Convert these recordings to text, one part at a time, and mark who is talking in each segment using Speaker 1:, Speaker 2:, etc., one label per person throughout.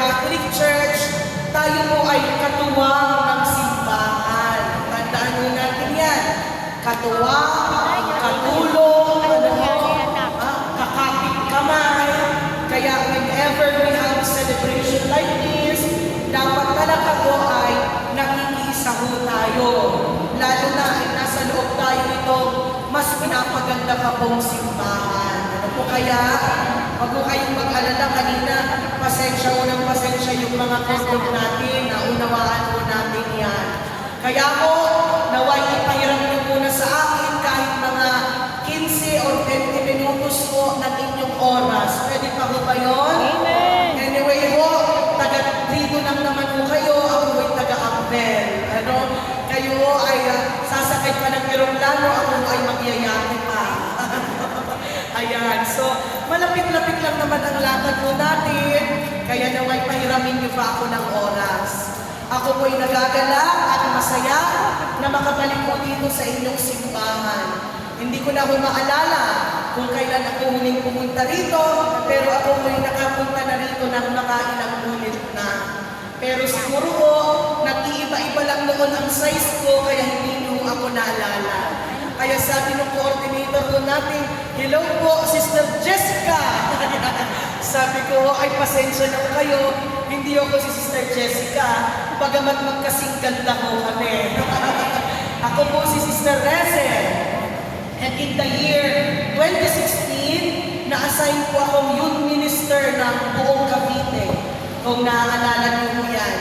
Speaker 1: Catholic Church, tayo po ay katuwang ng simbahan. Tandaan mo natin yan. Katuwang, katulong, kakapit kamay. Kaya whenever we have celebration like this, dapat talaga po ay nakikiisa ho tayo. Lalo na ay nasa loob tayo nito, mas pinapaganda pa pong simbahan. Ano po kaya? Wag mo kayong mag-alala kanina, pasensya yung mga kondog natin, naunawaan po natin yan. Kaya po, naway ipahiram niyo muna sa akin kahit mga 15 or 20 minutos po ng inyong oras. Pwede pa po ba yun?
Speaker 2: Amen!
Speaker 1: Anyway po, taga-trito lang naman po kayo, ako ay taga-Akbel. Ano? Kayo ay sasakay pa ng eroplano, ako ay magyayate pa. Ayan, so malapit-lapit lang naman ang lakad po natin, kaya naway pahiramin niyo pa ako ng oras. Ako po'y nagagalak at masaya na makabalik po dito sa inyong simbahan. Hindi ko na ho maalala kung kailan ako huling pumunta rito, pero ako po'y nakapunta na rito ng makailang ulit na. Pero siguro po, nag-iiba-iba lang noon ang size ko, kaya hindi niyo ako naalala. Kaya sabi ng coordinator ko natin, hello po, Sister Jessica. Sabi ko, ay pasensya na kayo, hindi ako si Sister Jessica, bagamat magkasing ganda ko kami. Ako po si Sister Rezel. And in the year 2016, na-assign po akong youth minister ng buong Cavite. Kung naaalala niyo mo yan.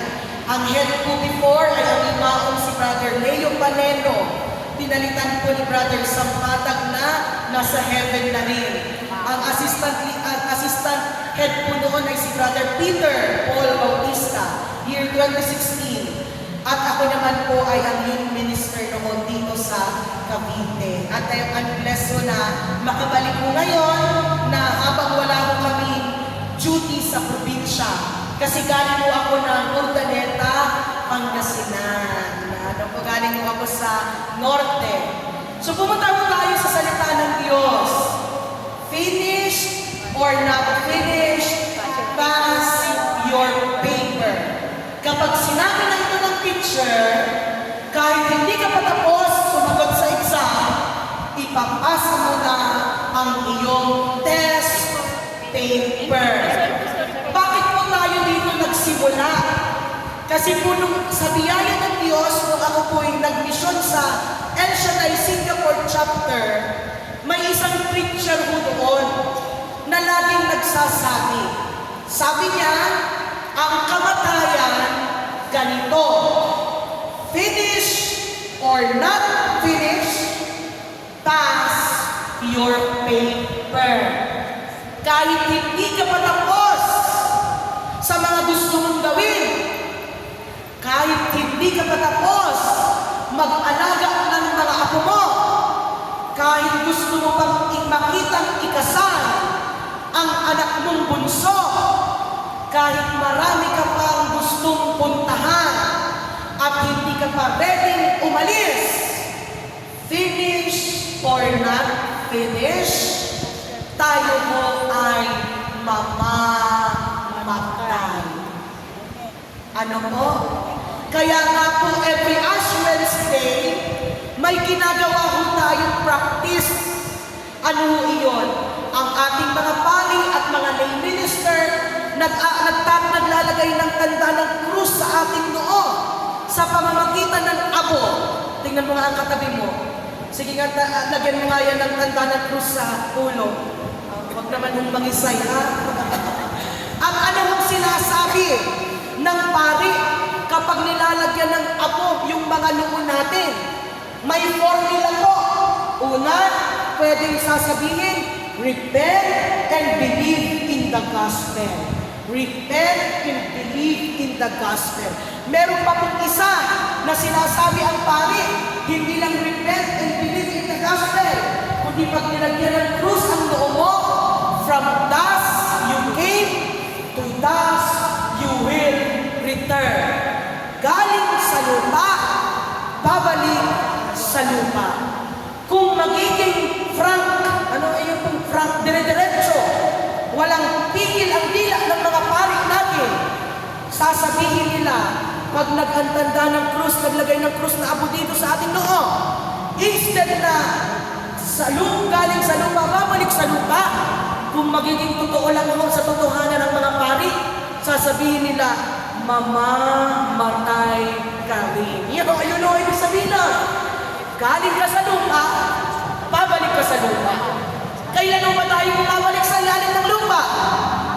Speaker 1: Ang head ko before ay ang imaong si Brother Leo Panelo. Pinalitan po ni Brother Sampatag na nasa heaven na rin. Ang assistant head po noon ay si Brother Peter Paul Bautista, year 2016. At ako naman po ay ang youth minister noon dito sa Cavite. At I'm blessed po na makabalik po ngayon na habang wala ko kami duty sa probinsya. Kasi galing po ako ng Urdaneta, Pangasinan. Galing mo ako sa norte. So pumunta mo tayo sa salita ng Diyos. Finished or not finished, pass your paper. Kapag sinabi na ito ng teacher, kahit hindi ka patapos sumagot sa exam, ipapasa mo na ang iyong test paper. Bakit po tayo dito nagsimula? Kasi po nung sa biyaya ng Diyos, nung ako po ay nag-mission sa El Shaddai Singapore chapter, may isang preacher po doon na laging nagsasabi. Sabi niya, ang kamatayan ganito, finish or not finish, pass your paper. Kahit hindi ka pa tapos sa mga gusto mong gawin, kahit hindi ka patapos mag-alaga ng mga apo mo, kahit gusto mo pang makitang ikasal ang anak mong bunso, kahit marami ka pang gustong puntahan at hindi ka pa ready umalis, finish or not finish, tayo mo ay mamamatay. Ano po? Kaya nga po, every Ash Wednesday, may ginagawa ho tayong practice. Ano iyon? Ang ating mga pari at mga lay minister naglalagay ng tanda ng krus sa ating noo sa pamamagitan ng abo. Tingnan mo nga ang katabi mo. Sige nga, lagyan mo nga yan ng tanda ng krus sa ulo. Huwag naman mong mangisay, ha? Ang ano hong sinasabi ng pari kapag nilalagyan ng apo yung mga noo natin? May formula po. Una, pwedeng sasabihin, repent and believe in the gospel. Repent and believe in the gospel. Meron pa pong isa na sinasabi ang pari, hindi lang repent and believe in the gospel, kundi pag nilagyan ng krus ang noo mo, from dust you came, to dust you will return. Galing sa lupa, babalik sa lupa. Kung magiging frank, ano ay yung frank, dire-diretso, walang pigil ang dila ng mga pari natin, sasabihin nila, pag nagantanda ng krus, naglagay ng krus na abo dito sa ating noo, instead na galing sa lupa, babalik sa lupa. Kung magiging totoo lang ho sa totohanan ng mga pari, sasabihin nila, mamamatay ka rin. Ayun o, ibig sabihin na, galing ka sa lupa, babalik ka sa lupa. Kailan ba tayo bumabalik sa ilalim ng lupa?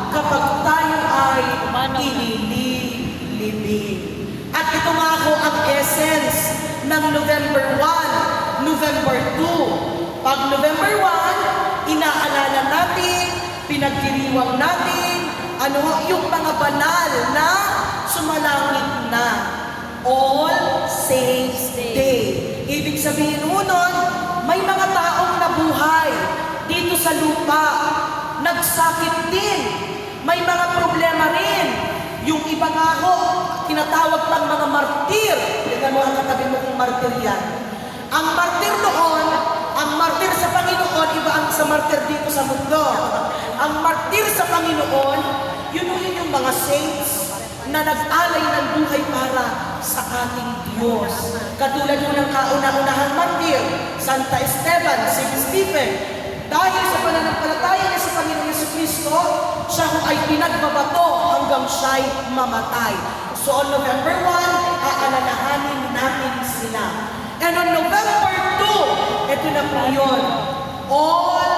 Speaker 1: Kapag tayo ay inililibing. At ito nga ho ang essence ng November 1, November 2. Pag November 1, inaalala natin, pinagdiriwang natin, yung mga banal na sumalangit na. All Saints Day. Ibig sabihin ho nun, may mga taong nabuhay dito sa lupa, nagsakit din, may mga problema rin. Yung iba nga ho, tinatawag pang mga martir. Tignan mo ang katabi mo kung martir yan. Ang martir noon, ang martir sa Panginoon, iba ang sa martir dito sa mundo. Ang martir sa Panginoon, yun yung mga saints na nag-alay ng buhay para sa ating Diyos. Katulad ng kauna-unahang martir, Santa Esteban, Saint Stephen. Dahil sa pananampalataya niya sa Panginoon Jesucristo, siya ay pinagbabato hanggang siya'y mamatay. So on November 1, aalalahanin natin sila. And on November 2, ito na po yun, All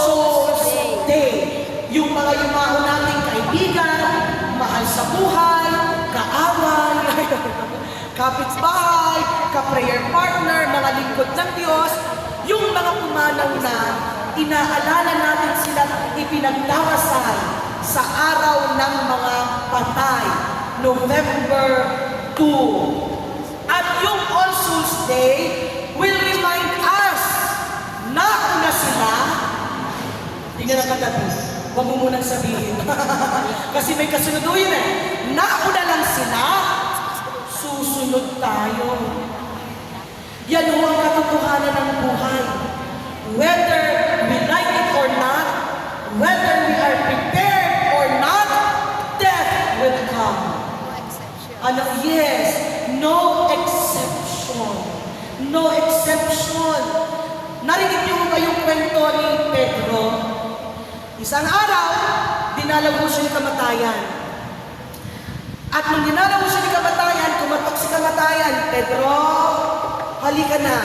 Speaker 1: Souls Day. Yung mga yumao nating kaibigan, mahal sa buhay, kaaway, kapitbahay, ka-prayer partner, mga lingkod ng Diyos, yung mga pumanaw na inaalala natin silang ipinagdarasal sa araw ng mga patay, November 2. At yung All Souls Day will remind us na una sila, tingnan ang katabi, huwag mo munang sabihin. Kasi may kasunod yun eh. Nauna lang sila, susunod tayo. Yan ho ang katotohanan ng buhay. Whether we like it or not, whether we are prepared or not, death will come. Yes, no exception. No exception. Narinig niyo ba yung kwento ni Pedro? Isang araw, dinalaw mo siya ng kamatayan. At nung dinalaw mo siya ng kamatayan, kumatok si kamatayan, Pedro, halika na.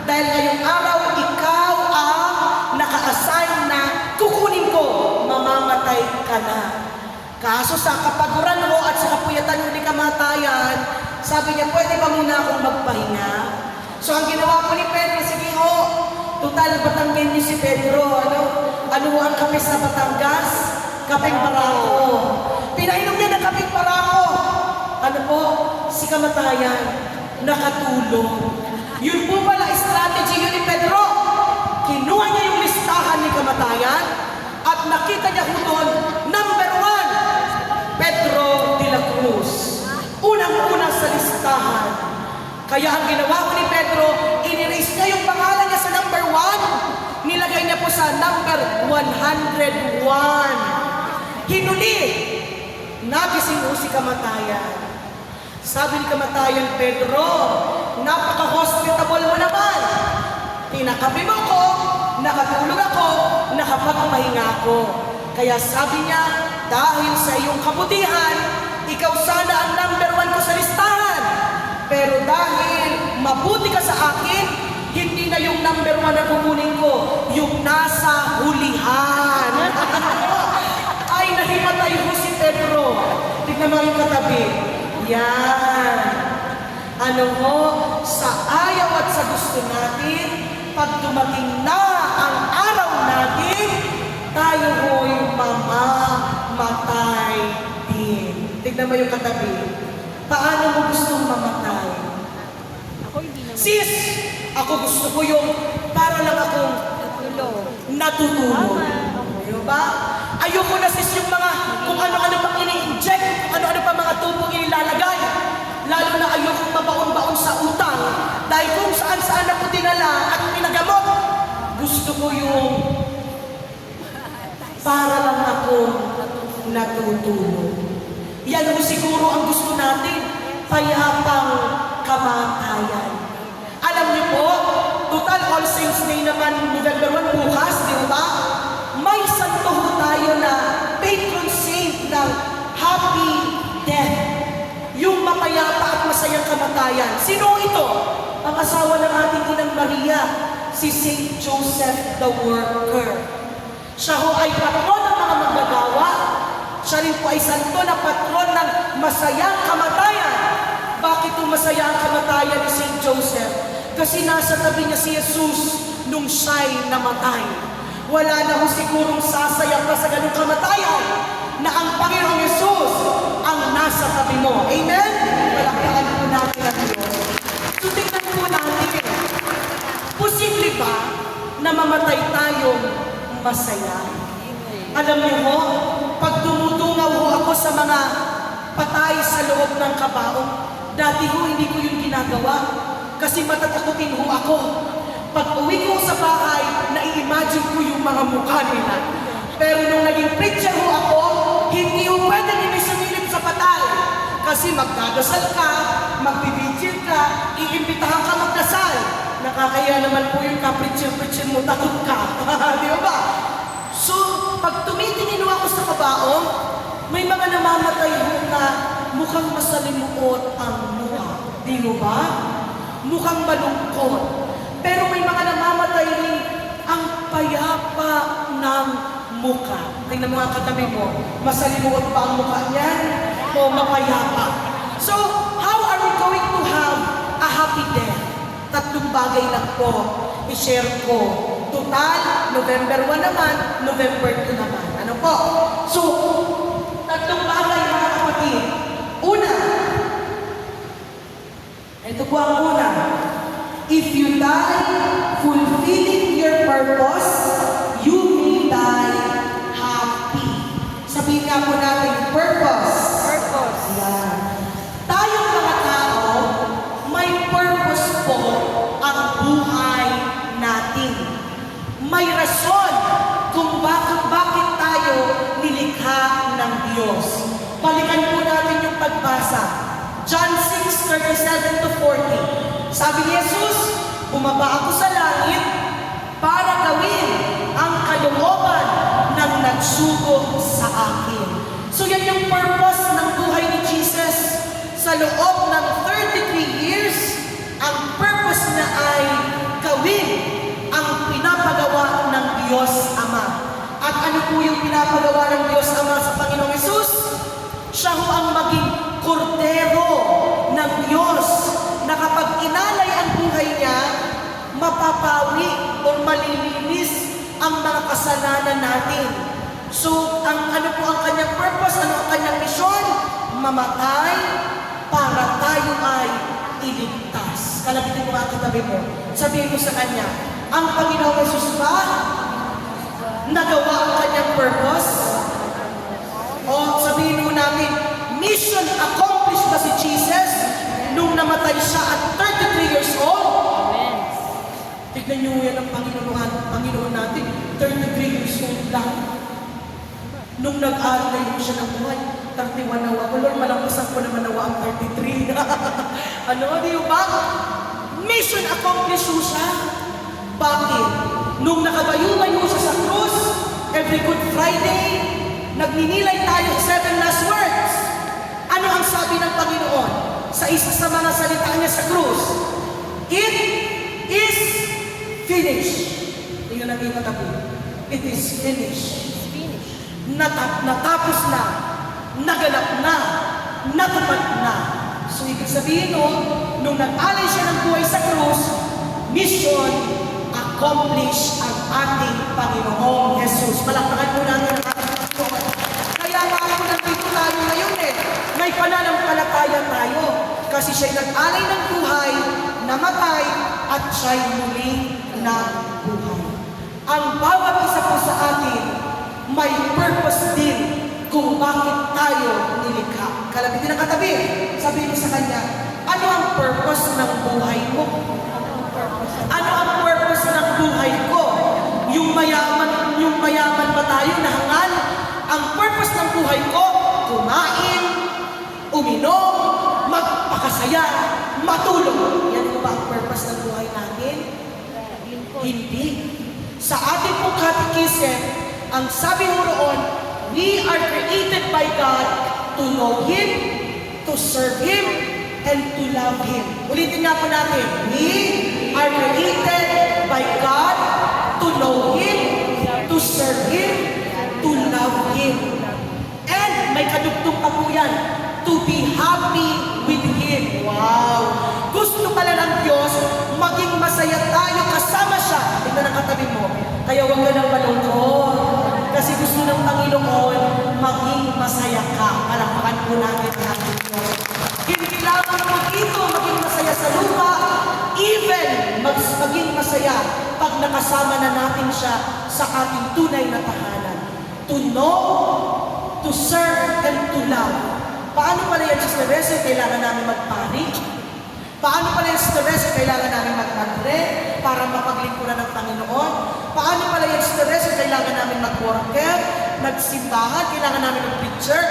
Speaker 1: Dahil ngayong araw, ikaw ang naka-assign na kukunin ko, mamamatay ka na. Kaso sa kapaguran mo at sa kapuyatan mo ni kamatayan, sabi niya, pwede ba muna akong magpahinga? So ang ginawa po ni Pedro, sige ho, total Batangan niyo si Pedro, ano ang kape sa Batangas? Kapeng barako. Pinainom niya ng kapeng barako. Ano po? Si kamatayan, nakatulong. Yun po pala strategy yun ni Pedro. Kinuha niya yung listahan ni kamatayan at nakita niya doon, number 1, Pedro de la Cruz. Unang-una sa listahan. Kaya ang ginawa ko ni Pedro, in-erase niya yung pangalan niya sa number 1. Nilagay niya po sa number 101. Hinuli. Nagising mo si kamatayan. Sabi ni kamatayan, Pedro, napaka-hospitable mo naman. Tinakabi mo ko, nakatulog ako, nakapagpahinga ako. Kaya sabi niya, dahil sa iyong kabutihan, ikaw sana ang number 1 ko sa listahan. Pero dahil mabuti ka sa akin, hindi na yung number 1 na kukunin ko, yung nasa hulihan. Ay, nahimatay ko si Pedro. Tignan mo yung katabi. Yan. Sa ayaw at sa gusto natin, pag dumating na ang araw natin, tayo ho'y mamamatay din. Tignan mo yung katabi. Paano mo gustong mamatay?
Speaker 2: Ako hindi naman.
Speaker 1: Sis, ako gusto ko yung para lang akong natutulog. Diba? Ayoko na sis yung mga kung ano-ano pang ini-inject, kung ano-ano pang mga tubong inilalagay. Lalo na ayokong mabaon-baon sa utang. Dahil kung saan-saan ako dinala at pinagamot, gusto ko yung para lang akong natutulog. Yan ho siguro ang gusto natin, payapang kamatayan. Alam niyo po, total All Saints Day naman, November 1 bukas, di ba? May santo ho tayo na patron saint ng happy death. Yung mapayapa at masayang kamatayan. Sino ito? Ang asawa ng ating Inang Maria, si Saint Joseph the Worker. Siya ho ay patron ng mga manggagawa. Siya rin po ay santo na patron ng masayang kamatayan. Bakit po masaya ang kamatayan ni Saint Joseph? Kasi nasa tabi niya si Jesus nung siya'y namatay. Wala na ho sigurong sasayang pa sa ganung kamatayan na ang Panginoong Jesus ang nasa tabi mo. Amen? Palakpakan po natin ang Diyos. So tingnan po natin, posible ba na mamatay tayong masaya? Alam niyo ho, pag tumutungaw ho ako sa mga patay sa loob ng kabaong, dati ho hindi ko yung ginagawa kasi matatakutin ho ako. Pag uwi ko sa bahay, nai-imagine ko yung mga mukha nila. Pero nung naging preacher ho ako, hindi ho pwedeng inisumilip sa patay. Kasi magdadasal ka, magbibigil ka, iimbitahan ka magdasal. Nakakaya naman po yung ka-preacher-preacher mo, takot ka. Di ba? So, pag tumitingin ho ako sa kabaong, may mga namamatay ho na mukhang masalimuot ang mukha. Di ba? Mukhang malungkot. Pero may mga namamatay rin ang payapa ng mukha. Tingnan mo ang katabi mo, masalimuot ba ang mukha niyan o mapayapa? So, how are we going to have a happy death? Tatlong bagay lang po i-share ko. Total, November 1 naman, November 2 naman. Ano po? So, tatlong bagay mga kapatid. Una, ito po ang una. If you die fulfilling your purpose, you may die happy. Sabihin nga po natin, purpose.
Speaker 2: Purpose.
Speaker 1: Yan. Tayong mga tao, may purpose po ang buhay natin. May rason kung bakit tayo nilikha ng Diyos. Balikan po natin yung pagbasa. John 6:37 to 40. Sabi ni Jesus, bumaba ako sa langit para gawin ang kalooban ng nagsugo sa akin. So yan yung purpose ng buhay ni Jesus. Sa loob ng 33 years, ang purpose niya ay gawin ang pinapagawa ng Diyos Ama. At ano po yung pinapagawa ng Diyos Ama sa Panginoong Jesus? Siya ho ang maging kordero ng Diyos na kapag inalay ang buhay niya, mapapawi o malilinis ang mga kasalanan natin. So, ano po ang kanyang purpose? Ano ang kanyang misyon? Mamatay para tayo ay iligtas. Kalabitin mo ang katabi mo. Sabihin mo sa kanya, ang Panginoong Jesus ba nagawa ang kanyang purpose? O sabihin mo namin, mission accomplished ba si Jesus nung namatay siya at 33 years old?
Speaker 2: Amen.
Speaker 1: Tignan niyo yan ang Panginoon natin, 33 years old lang. Nung nag-aaral na yun siya ng buhay, 31 nawa ko. Lord, malampasan ko naman nawa ang 33. Ano, di ba? Mission accomplished ho siya. Bakit? Nung nakabayo-bayo siya sa krus, every Good Friday, nagninilay tayo sa 7 last words. Ano ang sabi ng Panginoon? Sa isa sa mga salita niya sa krus, it is finished. Tingnan natin yung katabi. It is finished.
Speaker 2: It's finished.
Speaker 1: Natapos na, naganap na, natupad na. So, ibig sabihin nung nag-alay siya ng buhay sa krus, mission accomplish ang ating Panginoong Jesus. Palakpakan po natin ang ating Panginoon. Kaya nga ako nandito tayo ngayon may pananampalataya tayo. Kasi siya'y nag-alay ng buhay, namatay, at siya'y muli na buhay. Ang bawat isa po sa atin, may purpose din kung bakit tayo nilikha. Kalabitin ang katabi, sabihin mo sa kanya, ano ang purpose ng buhay mo? Ano ang purpose ng buhay ko? Yung mayaman ba tayo na hangal? Ang purpose ng buhay ko, kumain, uminom, magpakasaya, matulog. Yan po ba ang purpose ng buhay natin?
Speaker 2: Lingkod.
Speaker 1: Hindi. Sa ating pong catechism, ang sabi mo roon, we are created by God to know Him, to serve Him, and to love Him. Ulitin nga po natin, we are created by God to know Him, to serve Him, to love Him. And may kadugtong pa po yan, to be happy with Him. Wow! Gusto pala ng Diyos, maging masaya tayo kasama siya. Tingnan ang katabi mo. Kaya huwag ka nang malungkot. Kasi gusto ng Panginoon, maging masaya ka. Palakpakan po natin ang ating Diyos. Hindi lamang po dito maging masaya sa lupa, even maging masaya pag nakasama na natin siya sa ating tunay na tahanan. To know, to serve, and to love. Paano pala yan, Sister Rese, kailangan namin magpari? Paano pala yan, Sister Rese, kailangan namin magmadre para mapaglingkuran ng Panginoon? Paano pala yan, Sister Rese, kailangan namin mag-worker, nagsimbahan, kailangan namin mag-preacher?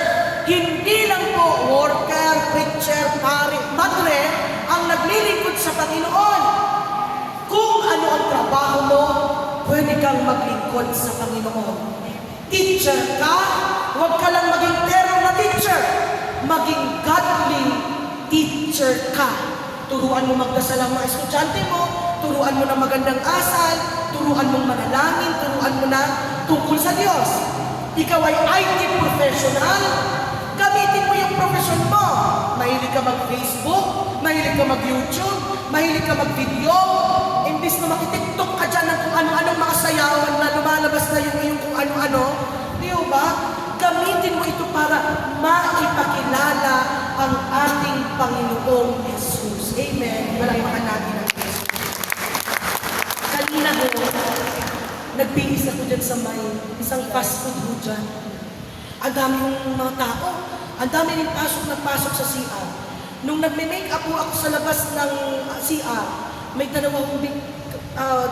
Speaker 1: Hindi lang po worker, preacher, pari, madre ang naglilingkod sa Panginoon. Kung ano ang trabaho mo, pwede kang maglingkod sa Panginoon. Teacher ka, huwag ka lang maging terror na teacher. Maging godly teacher ka. Turuan mo magdasal ang mga estudyante mo, turuan mo na magandang asal, turuan mong manalangin, turuan mo na tungkol sa Diyos. Ikaw ay IT professional, gamitin mo yung profession mo. Mahilig ka mag-Facebook, mahilig ka mag-YouTube, mahilig ka mag-video, imbis na makitiktok ka dyan ng kung ano-anong mga sayawan na lumalabas na yung iyong kung ano-ano, di ba? Gamitin mo ito para maipakilala ang ating Panginoong Jesus. Amen. Malakpakan natin ang Jesus. Kanina ho, nagpihis ako dyan sa may isang fast food ho dyan. Ang dami yung mga tao. Ang dami rin pasok sa CR. Nung nagme-make up po ako sa labas ng CR, may dalawang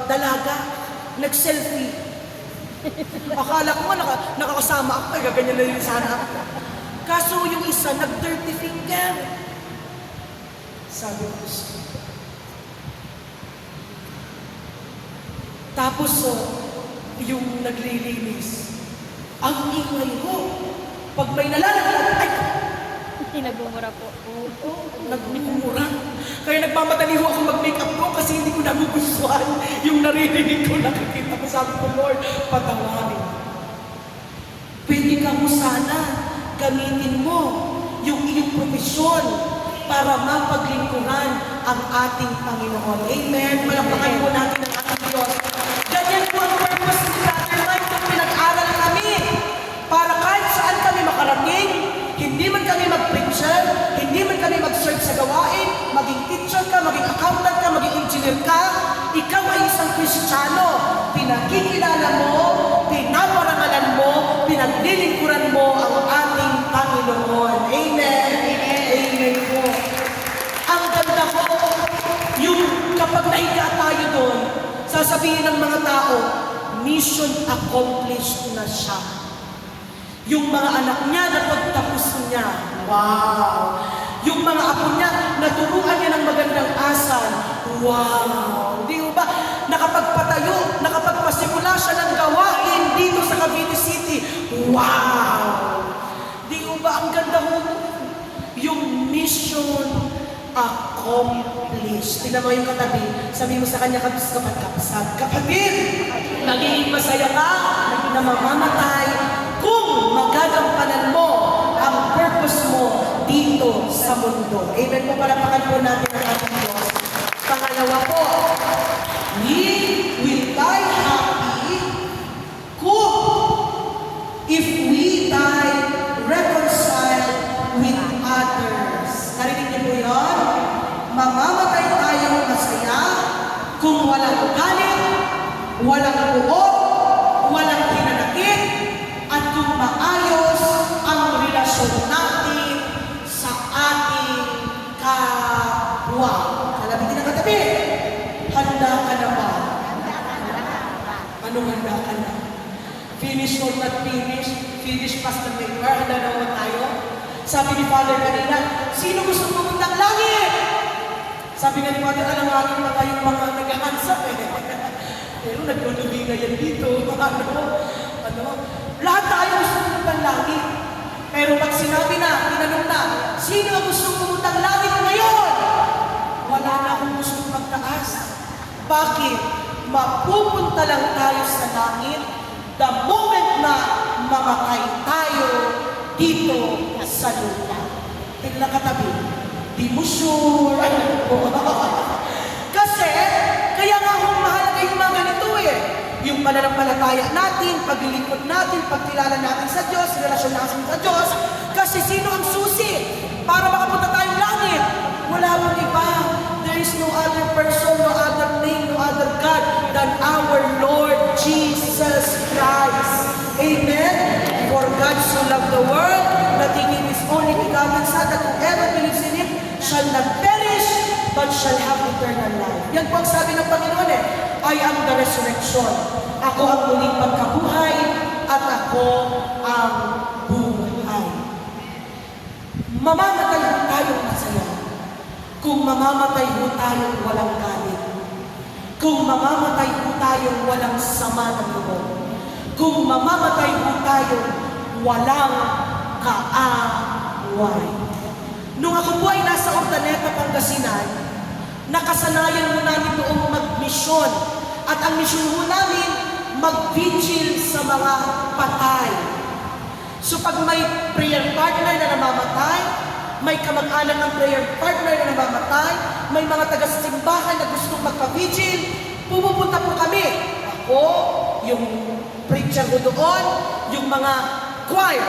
Speaker 1: dalaga, nag-selfie. Akala ko nga nakakasama ako, ay gaganyan na yun sana ako. Kaso yung isa, nag-dirty finger. Sabi ko siya. Tapos, yung naglilinis, ang ingay ko. Pag may nalalaglag, ay,
Speaker 2: Nagmumura po.
Speaker 1: nagmumura. Kaya nagmamadali ho ako mag-makeup ko kasi hindi ko nagugustuhan yung naririnig ko, nakikita ko. Sabi ko, Lord, patawarin. Pwede ka mo sana gamitin mo yung iyong profesyon para mapaglingkuran ang ating Panginoon. Amen. Malakpakan po natin ang ating Diyos. Ganyan po ang purpose ni Brother Mike kung pinag-aral kami. Para kahit saan kami makarating, hindi man kami mag-preacher, hindi man kami mag-serve sa gawain, maging teacher ka, maging accountant ka, maging engineer ka, ikaw ay isang Kristiyano. Pinakikilala mo, pinaparangalan mo, pinaglilingkuran mo ang ating Panginoon. Amen. Amen po. Ang ganda ko, yung kapag nahiga tayo doon, sasabihin ng mga tao, mission accomplished na siya. Yung mga anak niya, napagtapos niya. Wow! Yung mga apo niya, naturuan niya ng magandang asal. Wow! Di ba? Nakapagpatayo, nakapagpasimula siya ng gawain dito sa Cavite City. Wow! Di ba? Ang ganda mo. Yung mission accomplished. Tingnan mo yung katabi. Sabi mo sa kanya, kapatid, nagiging masaya ka na mamamatay kung magagampanan mo ang purpose mo dito sa mundo. Amen po, palapakan po natin ang ating Diyos. Pangalawa po, we will die happy if we die reconciled with others. Narinig niyo po yun? Mamamatay tayong masaya kung walang galit, walang buot, walang hinanakit, at kung maayos ang relasyon natin sa ating kapwa. Kalabitin ang katabi. Handa ka na ba? Anong handa ka na? Finish or not finish? Finish past the paper? Handa na ba tayo? Sabi ni Father kanina, sino gusto pumuntang langit? Sabi nga ni Father, alam pa kayong mga nag-hansap eh. Pero naglulubi nga yan dito. Lahat tayo gusto pumuntang langit. Pero pag sinabi na, tinanong na, sino ang gusto pumuntang langit ngayon? Wala na akong gusto magtaas. Bakit? Mapupunta lang tayo sa langit the moment na mamatay tayo dito sa lupa. Tingnan katabi, di mo sure. Kasi, kaya nga akong mahalaga yung mga ganito eh. Yung pananampalataya natin, paglilingkod natin, pagkilala natin sa Diyos, relasyon natin sa Diyos. Kasi sino ang susi para makapunta tayong langit? Wala mong iba. There is no other person, no other name, no other God than our Lord Jesus Christ. Amen? For God so loved the world, that He gave His only begotten Son, that whoever believes in Him shall not perish, but shall have eternal life. Yan po ang sabi ng Panginoon eh. I am the resurrection. Ako ang muling pagkabuhay at ako ang buhay. Mamamatay ho tayong masaya. Kung mamamatay ho tayong walang galit. Kung mamamatay ho tayong walang sama ng loob. Kung mamamatay ho tayong walang kaaway. Nung ako po ay nasa Ordaneta, Pangasinan, nakasanayan ho namin doong mag-misyon. At ang misyon ho namin, mag-vigil sa mga patay. So pag may prayer partner na namamatay, may kamag-anak ng prayer partner na namamatay, may mga taga-simbahan na gustong magpa-vigil, pumupunta po kami. Ako, yung preacher ko doon, yung mga choir.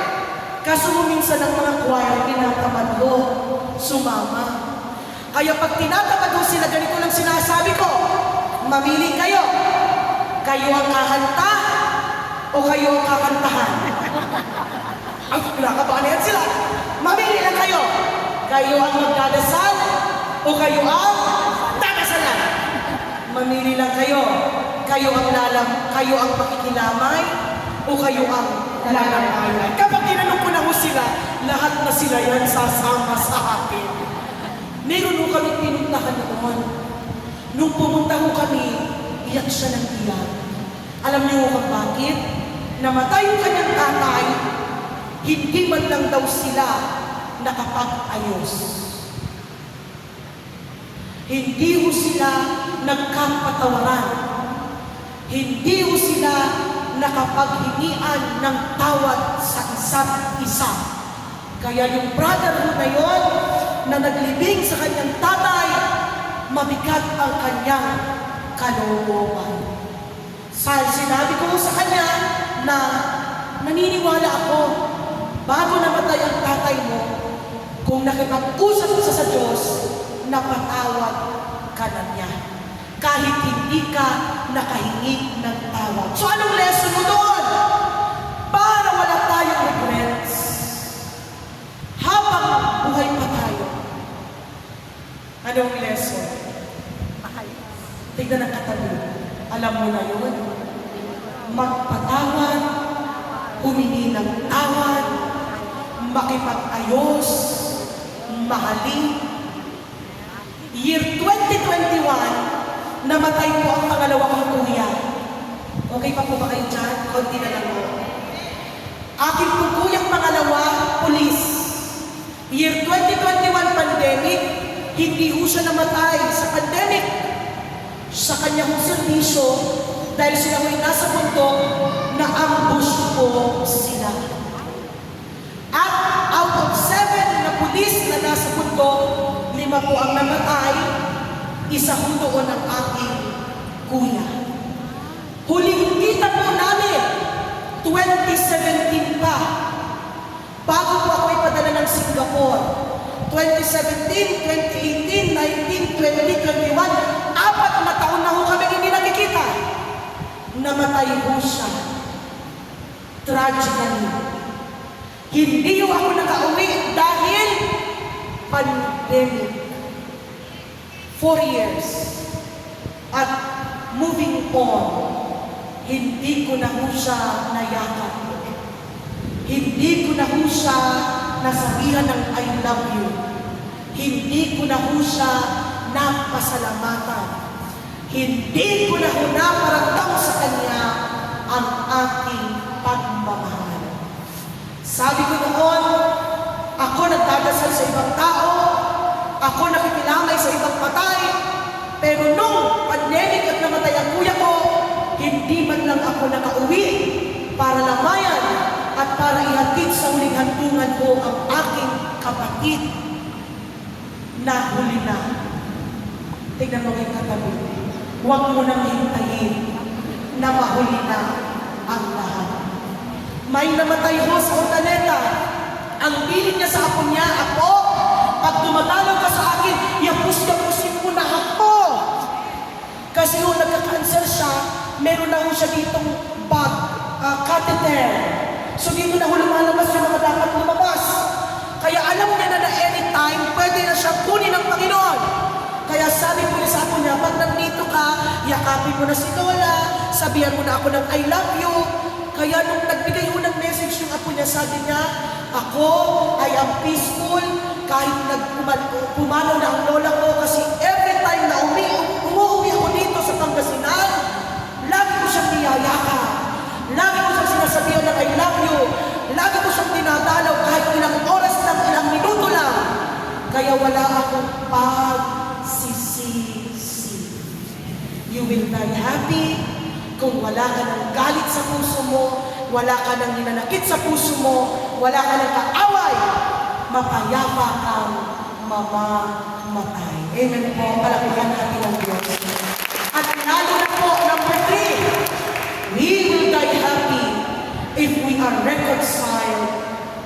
Speaker 1: Kaso minsan ng mga choir, tinatamad ho sumama. Kaya pag tinatamad ho sila, ganito lang sinasabi ko, mamili kayo. Kayo ang kakanta o kayo ang kakantahan? Ay, nakakabahan yan sila. Mamili lang kayo. Kayo ang magdadasal o kayo ang dadasalan? Mamili lang kayo. Kayo ang makikilamay o kayo ang lalamayan? Kapag tinanong ko na ho sila, lahat na sila yan sasama sa akin. Meron ho kami pinuntahan noon. Nung pumunta ho kami, iyak siya ng iyak. Alam niyo kung bakit? Namatay yung kanyang tatay, hindi man lang daw sila nakapag-ayos. Hindi ho sila nagkapatawaran. Hindi ho sila nakapaghingian ng tawad sa isa't isa. Kaya yung brother ho na yon, na naglibing sa kanyang tatay, mabigat ang kanyang kalooban. Sinabi ko sa kanya na naniniwala ako, bago namatay ang tatay mo, kung nakipag-usap ka sa Diyos, napatawad ka na niya. Kahit hindi ka nakahingi ng tawad. So anong lesson mo doon? Para wala tayong regrets. Habang buhay pa tayo. Anong lesson? Tignan ang katabi. Alam mo na yun. Magpatawad, humingi ng tawad, makipag-ayos, mahalin. Year 2021, namatay po ang pangalawa kong kuya. Okay pa po ba kayo dyan? Konti na lang po. Akin po kuyang pangalawa, pulis. Year 2021 pandemic, hindi ho siya namatay sa pandemic. Sa kanyang serbisyo, dahil sila ho'y nasa bundok, na-ambush po sila. At out of 7 na pulis na nasa bundok, 5 po ang namatay, isa ho doon ang aking kuya. Huling kita po namin, 2017 pa, bago po ako ipadala ng Singapore. 2017, 2018, 19, 20, 21, 4 na taon na ho kami hindi nakikita. Namatay ho siya. Tragically. Hindi ho ako nakauwi dahil pandemic. 4 years. At moving on, hindi ko na ho siya nayakap. Hindi ko na ho siya nasabihan ng I love you. Hindi ko na ho siya napasalamatan. Hindi ko na ho naparamdam sa kanya ang aking pagmamahal. Sabi ko noon, ako nagdadasal sa ibang tao, ako nakikilamay sa ibang patay, pero nung pandemic at namatay ang kuya ko, hindi man lang ako nakauwi para lamayan at para ihatid sa huling hantungan ko ang aking kapatid na huli na. Tignan mo yung katabi. Huwag mo nang hintayin na mahuli na ang lahat. May namatay ho sa Urdaneta. Ang bilin niya sa apo niya, "Apo, pag dumadalaw ka sa akin, yapus-yapusin mo na ako." Kasi ho, nagka-cancer siya, meron na ho siya ditong catheter. So dito na ho lumalabas yung mga dapat lumabas. Kaya alam niya na anytime, pwede na siya kunin ng Panginoon. Kaya sabi ko niya sa apo niya, "Pag nandito ka, yakapin mo na si Lola, sabihan mo na ako ng I love you." Kaya nung nagbigay ho ng message yung apo niya, sabi niya, "Ako ay am peaceful kahit pumanaw na ang lola ko kasi every time na umuwi ako dito sa Pangasinan, lagi ko siyang niyayakap. Lagi ko siyang sinasabihan ng I love you. Lagi ko siyang dinadalaw kahit ilang oras lang, ilang minuto lang. Kaya wala akong pagsisisi. You will die happy kung wala ka ng galit sa puso mo, wala ka ng ninanakit sa puso mo, wala ka ng kaaway, mapayapa kang mamamatay." Amen po, palakihan natin ang Diyos. At lalo na po, number 3, we will die happy if we are reconciled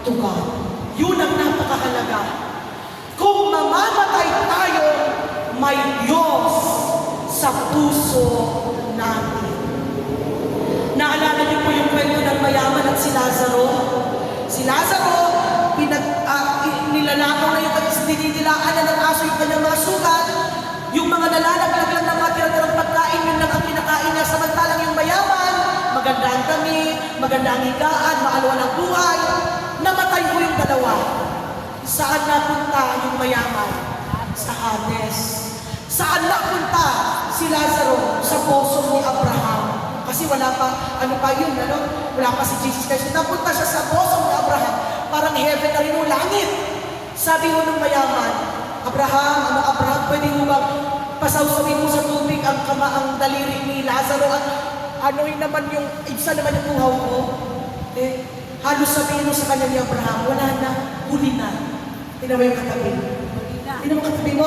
Speaker 1: to God. Yun ang napakahalaga. Kung mamamatay tayo, may Diyos sa puso natin. Naalala niyo po yung kwento ng mayaman at si Lazaro? Si Lazaro, nilalakaw na yung dinidilaan na ng aso yung kanyang mga sugat. Yung mga nalalaglag lang ng mga tiratirang pagkain, yun lang ang kinakain niya. Samantalang yung mayaman, maganda ang dami, maganda ang higaan, maalwan ang buhay. Namatay po yung dalawa. Saan napunta yung mayaman? Sa Hades. Saan napunta si Lazaro? Sa bosom ni Abraham. Kasi wala pa, wala pa si Jesus Christ. Napunta siya sa bosom ni Abraham. Parang heaven na rin o langit. Sabi mo ng mayaman, Abraham, pwede mo bang pasawsawin mo sa tubig ang daliri ni Lazaro at naman yung, isa naman yung uhaw ko? Halos sabihin mo sa kanya ni Abraham, wala na, huli na. Tingnan mo yung katabi. Tingnan mo katabi mo.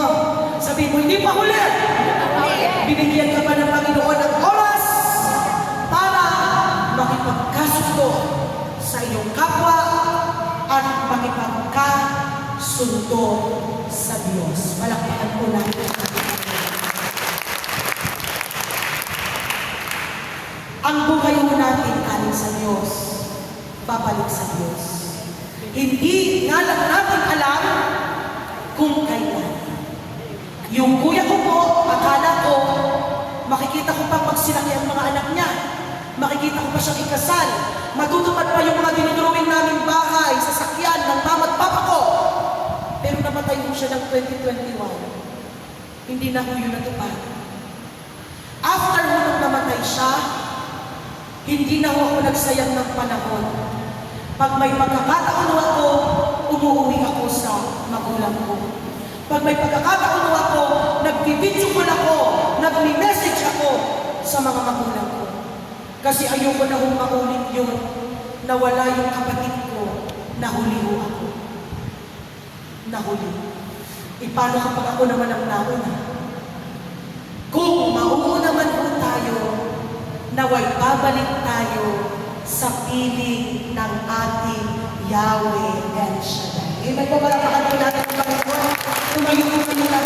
Speaker 1: Sabihin mo, hindi pa huli. Binigyan ka pa ng Panginoon ng oras para makipagkasundo sa iyong kapwa at makipagkasundo sa Diyos. Palakpakan po natin. Ang buhay mo natin galing sa Diyos, babalik sa Diyos. Hindi nga lang natin alam kung kailan. Yung kuya ko po, akala ko, makikita ko pang magsilaki ang mga anak niya. Makikita ko pa siyang ikasal. Matutupad pa yung mga dinudrawing namin bahay, sasakyan ng mama at papa ko. Pero namatay mo siya ng 2021. Hindi na ho yun natupad. After mo nung namatay siya, hindi na ho ako nagsayang ng panahon. Pag may pagkakataon ako, umuwi ako sa magulang ko. Pag may pagkakataon ako, nag-video call ako, nag-message ako sa mga magulang ko. Kasi ayoko na hong maulit yun, na wala yung kapatid ko, nahuli ho ako. Nahuli. Paano kapag ako naman ang nauna? Kung mauuna man po tayo, naway babalik tayo sa piling ng ating Yahweh El Shaddai. Amen po, palakpakan po natin ang Panginoon. Tumayo po sa mga